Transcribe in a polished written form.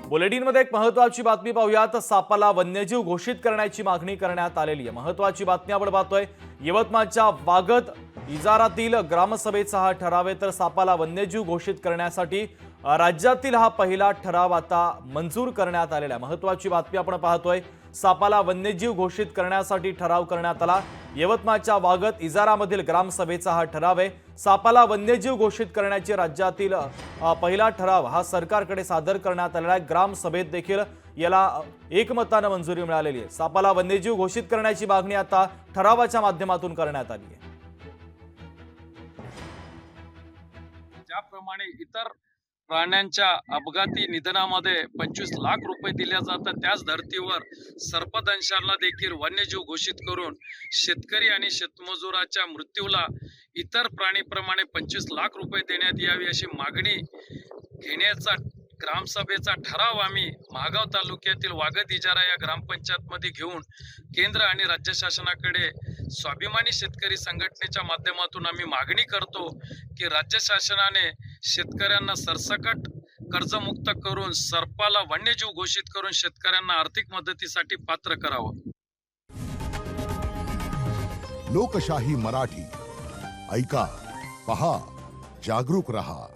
बुलेटिनमध्ये एक महत्त्वाची बातमी पाहूयात। सापाला वन्यजीव घोषित करण्याची मागणी करण्यात आलेली आहे। महत्त्वाची बातमी आपण पाहतोय। यवतमाळच्या वागद इजारातील ग्रामसभेचा हा ठराव आहे। तर सापाला वन्यजीव घोषित करण्यासाठी राज्यातील हा पहिला ठराव आता मंजूर करण्यात आलेला आहे। महत्त्वाची बातमी आपण पाहतोय। सापाला वन्यजीव घोषित करण्यासाठी ठराव करण्यात आला। यवतमाळच्या वागद इजारामधील ग्रामसभेचा हा ठराव आहे। सापाला वन्यजीव घोषित करण्याची राज्यातील पहिला ठराव हा सरकारकडे सादर करण्यात आलेला आहे। ग्रामसभेत देखील याला एकमताने मंजुरी मिळालेली आहे। सापाला वन्यजीव घोषित करण्याची मागणी आता ठरावाच्या माध्यमातून करण्यात आली आहे। ज्याप्रमाणे इतर प्राण्यांच्या अपघाती निधनामध्ये 25 लाख रुपये दिले जातात, त्याच धर्तीवर सर्पदंशाला देखील वन्यजीव घोषित करून शेतकरी आणि शेतमजुराच्या मृत्यूला इतर प्राणीप्रमाणे 25 लाख रुपये देण्यात यावी अशी मागणी घेण्याचा ग्रामसभेचा ठराव आम्ही महागाव तालुक्यातील वागद इजारा या ग्रामपंचायत मध्ये घेऊन केंद्र आणि राज्य शासनाकडे स्वाभिमानी शेतकरी संघटनेच्या माध्यमातून आम्ही मागणी करतो की राज्य शासनाने शेतकऱ्यांना सरसकट कर्जमुक्त करून सर्पाला वन्यजीव घोषित करून शेतकऱ्यांना आर्थिक मदतीसाठी पात्र करावं। लोकशाही मराठी ऐका, पहा, जागरूक रहा।